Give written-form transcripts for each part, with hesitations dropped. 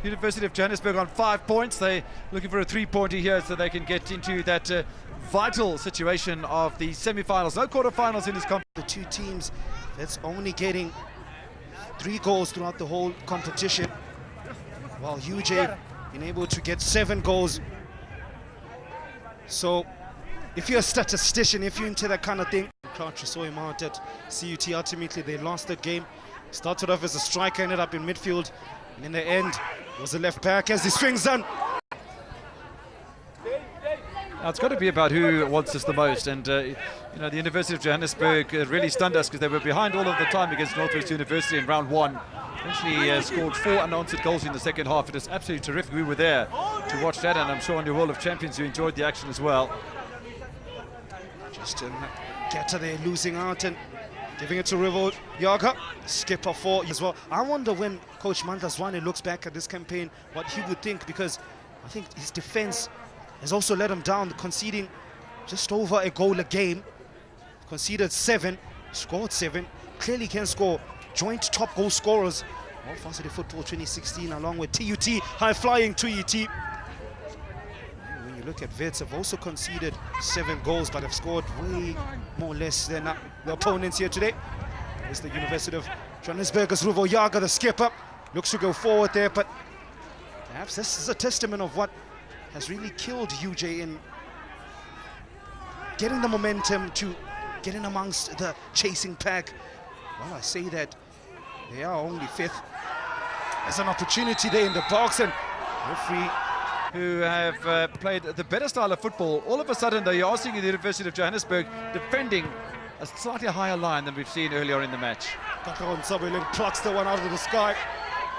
University of Johannesburg on 5 points. They're looking for a 3-pointer here so they can get into that vital situation of the semi-finals. No quarter-finals in this competition. The two teams that's only getting 3 goals throughout the whole competition, while UJ been able to get 7 goals. So if you're a statistician, if you're into that kind of thing, Crouch, saw him out at CUT. Ultimately they lost that game. Started off as a striker, ended up in midfield, and in the end was a left back as he swings on. Now, it's got to be about who wants this the most, and you know, the University of Johannesburg really stunned us because they were behind all of the time against Northwest University in round 1. Eventually scored 4 unanswered goals in the second half. It was absolutely terrific. We were there to watch that, and I'm sure on your World of Champions you enjoyed the action as well. Just Getter there losing out and giving it to Rivo Yaga, skipper for as well. I wonder when Coach Mandlaswane looks back at this campaign what he would think, because I think his defense has also let him down, conceding just over a goal a game. Conceded 7, scored 7, clearly can score. Joint top goal scorers of Varsity Football 2016 along with TUT, high-flying TUT. When you look at Wits, have also conceded 7 goals but have scored way more less than the opponents here today. There's the University of Johannesburg's Ruvo Yaga, the skipper, looks to go forward there, but perhaps this is a testament of what has really killed UJ in getting the momentum to get in amongst the chasing pack. Well, I say that they are only 5th. There's an opportunity there in the box, and referee who have played the better style of football, all of a sudden they are seeing the University of Johannesburg defending a slightly higher line than we've seen earlier in the match. Nsabeleng plucks the one out of the sky.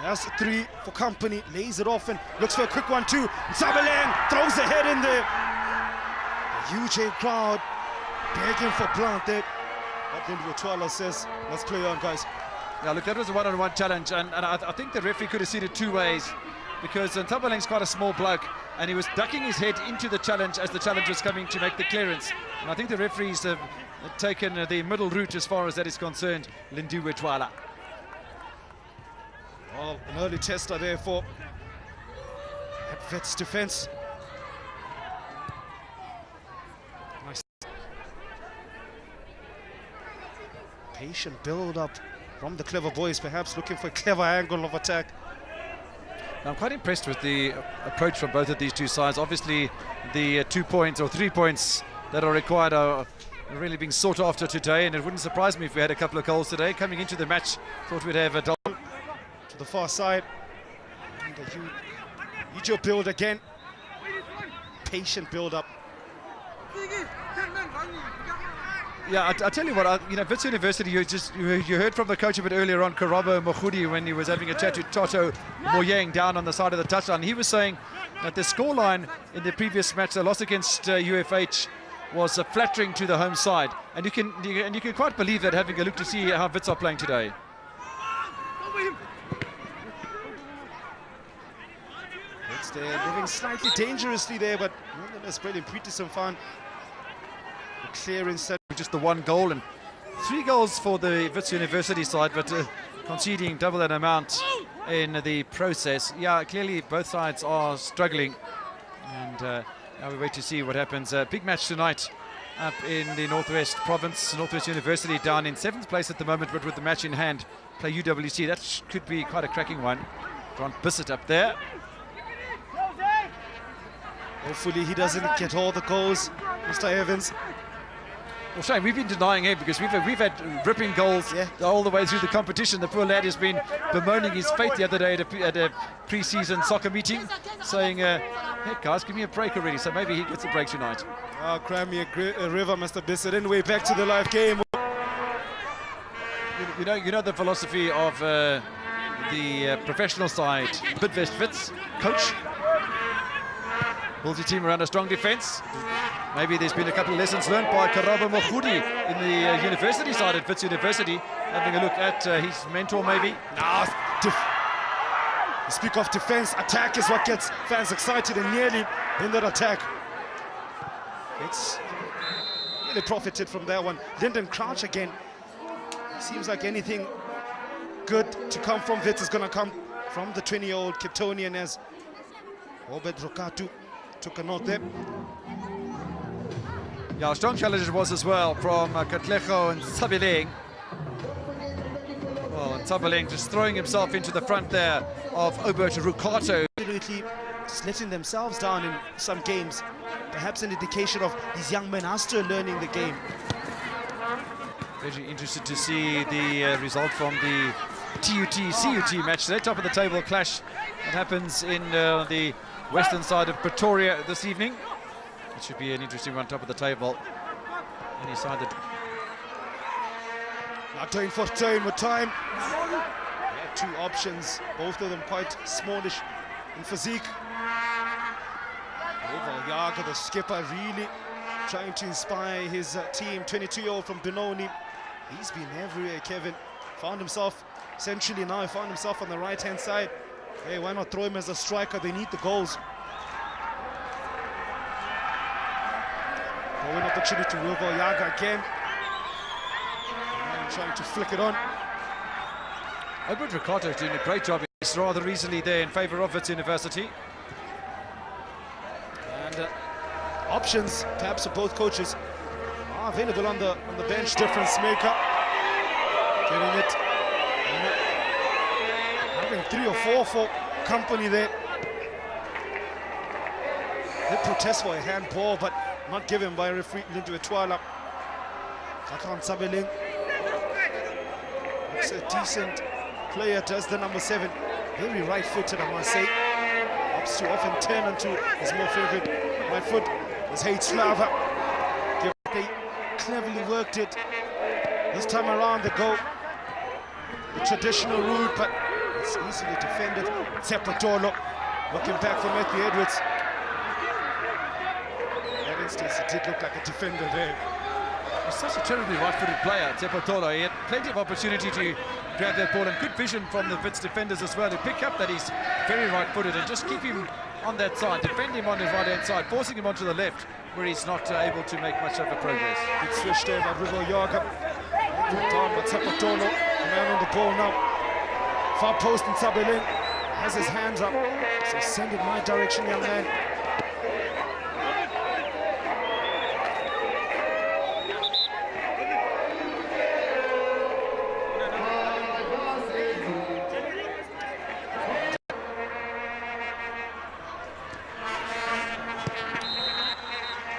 That's 3 for company, lays it off and looks for a quick one too. Nsabeleng throws the head in there. The UJ crowd begging for plant there. But then no12 says, let's play on, guys. Yeah, look, that was a one-on-one challenge, and I think the referee could have seen it 2 ways, because Nsabeleng's quite a small bloke, and he was ducking his head into the challenge as the challenge was coming to make the clearance. And I think the referees have taken the middle route as far as that is concerned. Lindiwe Twala. Well, an early tester there for Wits defense. Nice. Patient build up from the clever boys, perhaps looking for a clever angle of attack. Now, I'm quite impressed with the approach from both of these two sides. Obviously, the 2 points or 3 points that are required are really being sought after today, and it wouldn't surprise me if we had a couple of goals today. Coming into the match, thought we'd have a double. To the far side, Ujo build again, patient build up. Yeah, I tell you what, you know, Wits University, you heard from the coach a bit earlier on, Karabo Mokhudi, when he was having a chat to Toto Moyeng down on the side of the touchline. He was saying that the scoreline in the previous match, the loss against UFH, was flattering to the home side, and you can quite believe that, having a look to see how Wits are playing today. They're living slightly dangerously there, but nonetheless brilliant. Peterson found the clearance. Just the 1 goal and 3 goals for the Wits University side, but conceding double that amount in the process. Yeah, clearly both sides are struggling, and now we wait to see what happens. Big match tonight up in the Northwest Province. Northwest University down in 7th place at the moment, but with the match in hand, play UWC. That could be quite a cracking one. Grant Bissett up there. Hopefully he doesn't get all the goals, Mr. Evans. Well, Shane, we've been denying him because we've had ripping goals all the way through the competition. The poor lad has been bemoaning his fate the other day at a pre-season soccer meeting, saying, hey guys, give me a break already. So maybe he gets a break tonight. Oh, cry me a river, Mr. Bissett. Anyway, back to the live game. You know the philosophy of the professional side. Bidvest Wits coach builds your team around a strong defence. Maybe there's been a couple of lessons learned by Karabo Mokhudi in the university side at Wits University. Having a look at his mentor, maybe. No, speak of defence, attack is what gets fans excited, and nearly in that attack. It's really profited from that one. Lyndon Crouch again. Seems like anything good to come from Wits is going to come from the 20-year-old Capetonian as Rukato took a note there. Yeah, strong challenge it was as well from Katlego and Tsabileng. Well, Tsabileng just throwing himself into the front there of Rukato. Absolutely just letting themselves down in some games. Perhaps an indication of these young men are still learning the game. Very interested to see the result from the TUT-CUT match. Their top of the table clash that happens in the western side of Pretoria this evening. It should be an interesting one, top of the table. Any side that... Not doing for turn with time. Yeah, two options, both of them quite smallish in physique. Yaga, the skipper, really trying to inspire his team. 22-year-old from Benoni. He's been everywhere, Kevin. Found himself centrally now, found himself on the right-hand side. Hey, why not throw him as a striker? They need the goals. An opportunity to Wilbur Yaga again. And trying to flick it on. Rukato is doing a great job. He's rather easily there in favour of Wits University. And options, perhaps, of both coaches are available on the bench. Difference maker. Getting it. Having 3 or 4 for company there. They protest for a handball, but not given by referee into a twala. Kakan Tsabileng looks a decent player, does the number 7. Very right-footed, I must say. Opts to often turn onto his more favorite right foot. As Hate Slava. They cleverly worked it. This time around they go the traditional route, but it's easily defended. Tsepatolo looking back for Matthew Edwards. Instance, it did look like a defender there. He's such a terribly right-footed player, Tsepatolo. He had plenty of opportunity to grab that ball, and good vision from the Wits defenders as well to pick up that he's very right-footed and just keep him on that side, defend him on his right-hand side, forcing him onto the left where he's not able to make much of a progress. Good switch there by Rubo Yaga. Down by Tsepatolo, the man on the ball now. Far post, and Tsabileng has his hands up. So send it my direction, young man.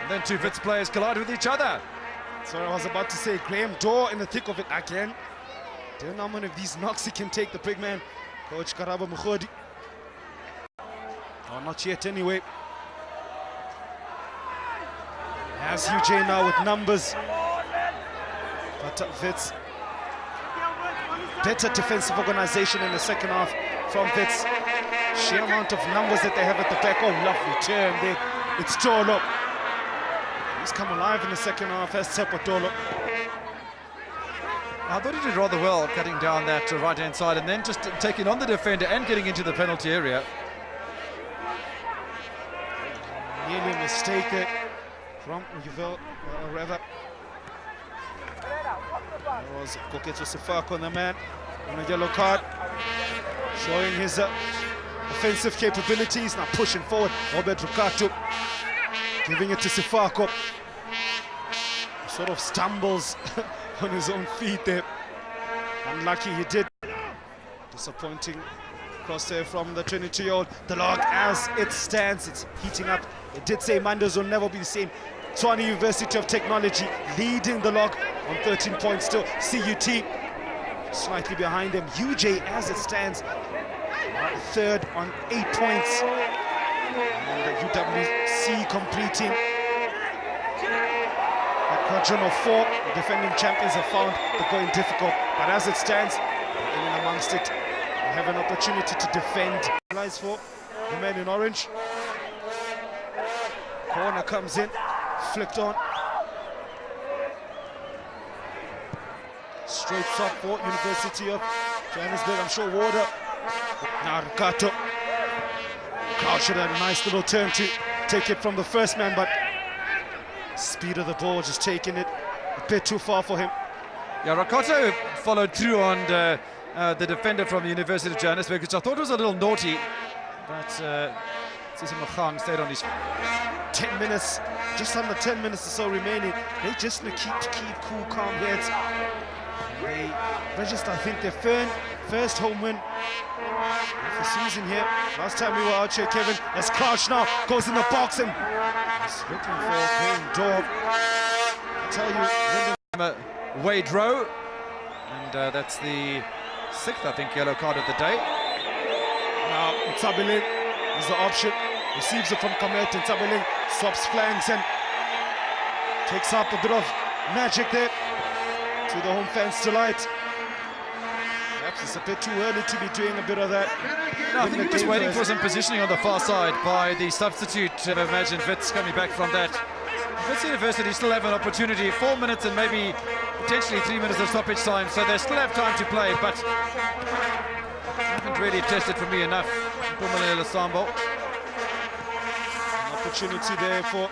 And then two Wits players collide with each other. So I was about to say, Graham Dorr in the thick of it again. Don't know how many of these knocks he can take, the big man, Coach Karabo Mukhodi. Oh, not yet anyway. Has UJ now with numbers. But Wits, better defensive organization in the second half from Wits. Sheer amount of numbers that they have at the back. Oh, lovely turn there. It's Tolo. He's come alive in the second half as Tsepatolo. I thought he did rather well cutting down that right-hand side and then just taking on the defender and getting into the penalty area. Nearly a mistake there from Yuval Reva. There was Koketso Sefako on the man on a yellow card, showing his offensive capabilities. Now pushing forward, Rukato giving it to Sefako. Sort of stumbles on his own feet there. Unlucky he did. Disappointing cross there from the 22-year-old. The log as it stands, it's heating up. It did say Mondays will never be the same. Tshwane University of Technology leading the log on 13 points still. CUT slightly behind them. UJ as it stands third on 8 points. And the UWC completing quadrant of 4. The defending champions have found the going difficult, but as it stands, in and amongst it, they have an opportunity to defend. Lies for the men in orange. Corner comes in, flicked on. Straight shot for University of Johannesburg. I'm sure Water. Now Rukato. Crouch had a nice little turn to take it from the first man, but speed of the ball just taking it a bit too far for him. Yeah, Rukato followed through on the defender from the University of Johannesburg, which I thought was a little naughty, but Sisi Mogang stayed on his 10 minutes, just under 10 minutes or so remaining. They just need to keep cool, calm heads. They register, I think, their first home win of the season here. Last time we were out here, Kevin, as Crouch now goes in the box and is looking for Graham Dog. I tell you, Wade Rowe, and that's the 6th, I think, yellow card of the day. now Tabelin is the option. Receives it from Kamet, and Tabelin swaps flanks and takes up a bit of magic there to the home fans' delight. Perhaps it's a bit too early to be doing a bit of that. No, I think he was waiting for some positioning on the far side by the substitute. I've imagined Wits coming back from that. Wits University still have an opportunity, 4 minutes and maybe potentially 3 minutes of stoppage time, so they still have time to play, but haven't really tested for me enough. Pumalele Sambo. An opportunity there for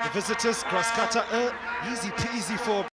the visitors. Cross cutter, easy peasy for